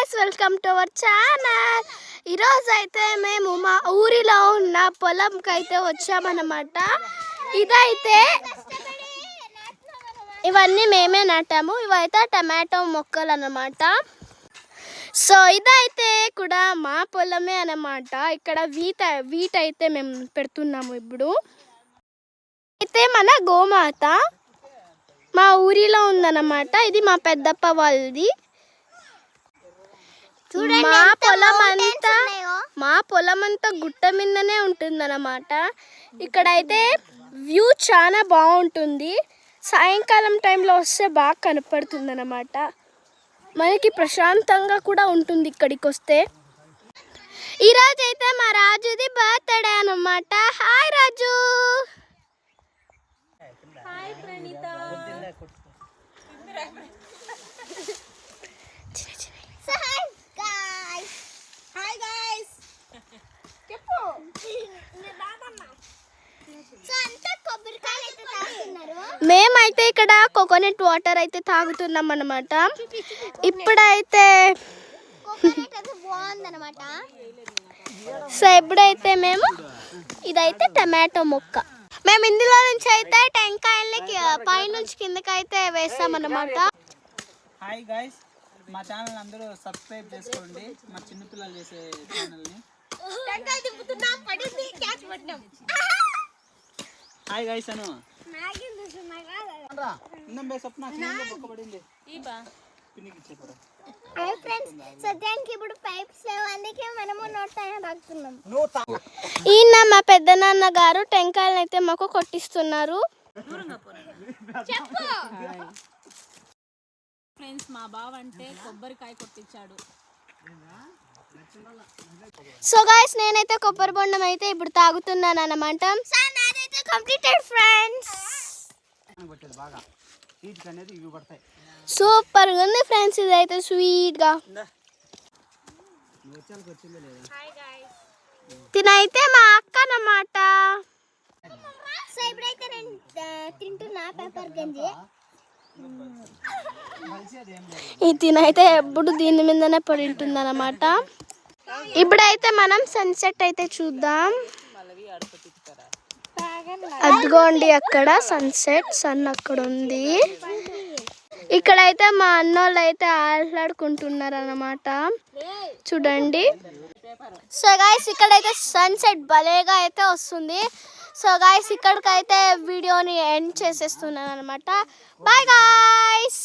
guys, welcome to our channel. ఈరోజు అయితే మేము మా ఊరిలో ఉన్న పొలంకి అయితే వచ్చామన్నమాట. ఇదైతే ఇవన్నీ మేమే నాటాము. ఇవైతే టమాటో మొక్కలు అన్నమాట. సో ఇదైతే కూడా మా పొలమే అన్నమాట. ఇక్కడ వీట్ అయితే మేము పెడుతున్నాము. ఇప్పుడు అయితే మన గోమాత మా ఊరిలో ఉందన్నమాట. ఇది మా పెద్దప్ప వాళ్ళది. మా పొలం అంతా గుట్ట మీదనే ఉంటుందన్నమాట. ఇక్కడైతే వ్యూ చాలా బాగుంటుంది. సాయంకాలం టైంలో వస్తే బాగా కనపడుతుంది అన్నమాట. మనకి ప్రశాంతంగా కూడా ఉంటుంది ఇక్కడికి వస్తే. ఈరోజు అయితే మా రాజుది బర్త్డే అన్నమాట. హాయ్ రాజు. హాయ్ ప్రణీత. మేమైతే ఇక్కడ కోకోనట్ వాటర్ అయితే తాగుతున్నాం అన్నమాట. ఇప్పుడైతే సో ఇప్పుడైతే మేము ఇదైతే టమాటో మొక్క. మేము ఇందులో నుంచి అయితే టెంకాయలకి పైనుంచి కిందకి అయితే వేస్తామన్నమాట. హాయ్ గైస్, మా ఛానల్ అందరూ సబ్స్క్రైబ్ చేసుకోండి. మా చిన్నపిల్లలు చేసే ఛానల్ని. హాయ్ గైస్ అను ఈయన మా పెద్ద నాన్న గారు టెంకాయలు అయితే మాకు కొట్టిస్తున్నారు. ఫ్రెండ్స్, మా బావ అంటే కొబ్బరికాయ కొట్టించాడు. సో గైస్, నేనైతే కొబ్బరి బొండం అయితే ఇప్పుడు తాగుతున్నాను అన్నమాట. Completed friends. సూపర్ గా ఉంది ఫ్రెండ్స్. ఇదైతే స్వీట్ గా తినైతే మా అక్క అన్నమాట. సో ఇప్పుడైతే నేను తింటున్నా పేపర్ గంజి. ఈ తినైతే ఎప్పుడు దీని మీదనే పడి ఉంటుంది అన్నమాట. ఇప్పుడైతే మనం సన్సెట్ అయితే చూద్దాం. అదిగోండి అక్కడ సన్సెట్, సన్ అక్కడ ఉంది. ఇక్కడైతే మా అన్నోళ్ళు అయితే ఆటలాడుకుంటున్నారు అన్నమాట. చూడండి. సో గైస్, ఇక్కడైతే సన్సెట్ భలేగా అయితే వస్తుంది. సో గైస్, ఇక్కడికైతే వీడియోని ఎండ్ చేసేస్తున్నాను అనమాట. Bye guys.